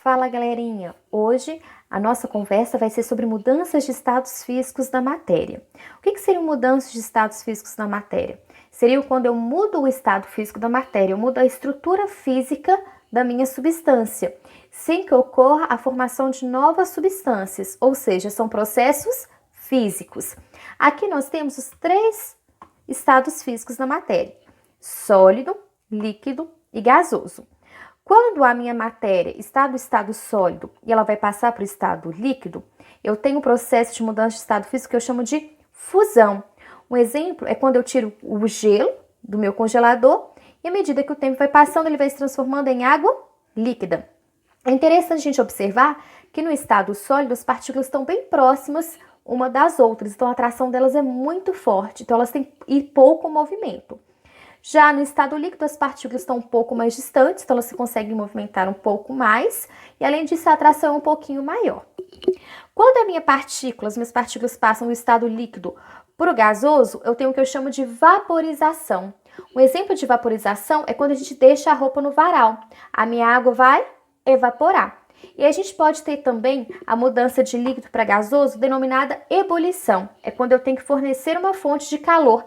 Fala, galerinha! Hoje a nossa conversa vai ser sobre mudanças de estados físicos da matéria. O que seriam mudanças de estados físicos da matéria? Seria quando eu mudo o estado físico da matéria, eu mudo a estrutura física da minha substância, sem que ocorra a formação de novas substâncias, ou seja, são processos físicos. Aqui nós temos os três estados físicos da matéria: sólido, líquido e gasoso. Quando a minha matéria está no estado sólido e ela vai passar para o estado líquido, eu tenho um processo de mudança de estado físico que eu chamo de fusão. Um exemplo é quando eu tiro o gelo do meu congelador e à medida que o tempo vai passando, ele vai se transformando em água líquida. É interessante a gente observar que no estado sólido as partículas estão bem próximas uma das outras, então a atração delas é muito forte, então elas têm pouco movimento. Já no estado líquido, as partículas estão um pouco mais distantes, então elas se conseguem movimentar um pouco mais, e além disso, a atração é um pouquinho maior. Quando as minhas partículas passam do estado líquido para o gasoso, eu tenho o que eu chamo de vaporização. Um exemplo de vaporização é quando a gente deixa a roupa no varal. A minha água vai evaporar. E a gente pode ter também a mudança de líquido para gasoso, denominada ebulição. É quando eu tenho que fornecer uma fonte de calor,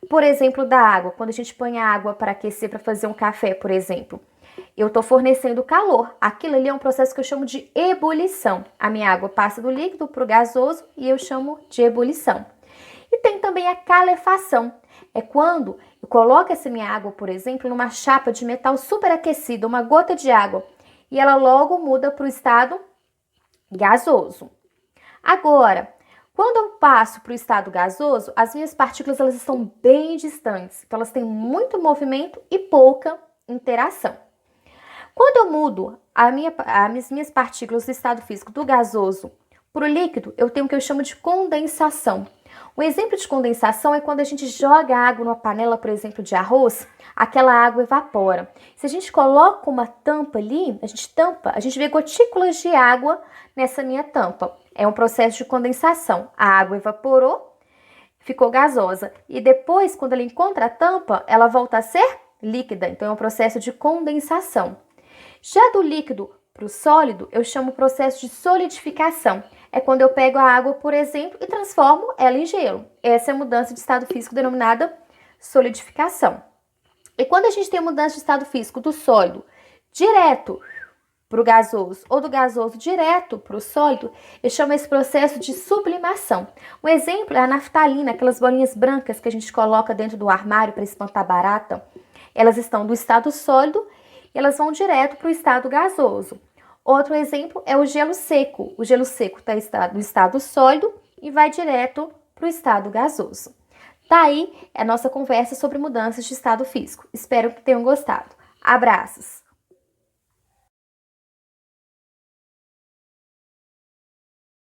por exemplo, da água. Quando a gente põe a água para aquecer, para fazer um café, por exemplo, eu estou fornecendo calor. Aquilo ali é um processo que eu chamo de ebulição. A minha água passa do líquido para o gasoso e eu chamo de ebulição. E tem também a calefação. É quando eu coloco essa minha água, por exemplo, numa chapa de metal superaquecida, uma gota de água, e ela logo muda para o estado gasoso. Agora, quando eu passo para o estado gasoso, as minhas partículas elas estão bem distantes, então elas têm muito movimento e pouca interação. Quando eu mudo as minhas partículas do estado físico do gasoso para o líquido, eu tenho o que eu chamo de condensação. Um exemplo de condensação é quando a gente joga água numa panela, por exemplo, de arroz, aquela água evapora. Se a gente coloca uma tampa ali, a gente tampa, a gente vê gotículas de água nessa minha tampa. É um processo de condensação. A água evaporou, ficou gasosa. E depois, quando ela encontra a tampa, ela volta a ser líquida. Então, é um processo de condensação. Já do líquido para o sólido, eu chamo o processo de solidificação. É quando eu pego a água, por exemplo, e transformo ela em gelo. Essa é a mudança de estado físico denominada solidificação. E quando a gente tem a mudança de estado físico do sólido direto para o gasoso ou do gasoso direto para o sólido, eu chamo esse processo de sublimação. Um exemplo é a naftalina, aquelas bolinhas brancas que a gente coloca dentro do armário para espantar barata. Elas estão do estado sólido e elas vão direto para o estado gasoso. Outro exemplo é o gelo seco. O gelo seco está no estado sólido e vai direto para o estado gasoso. Tá aí a nossa conversa sobre mudanças de estado físico. Espero que tenham gostado. Abraços!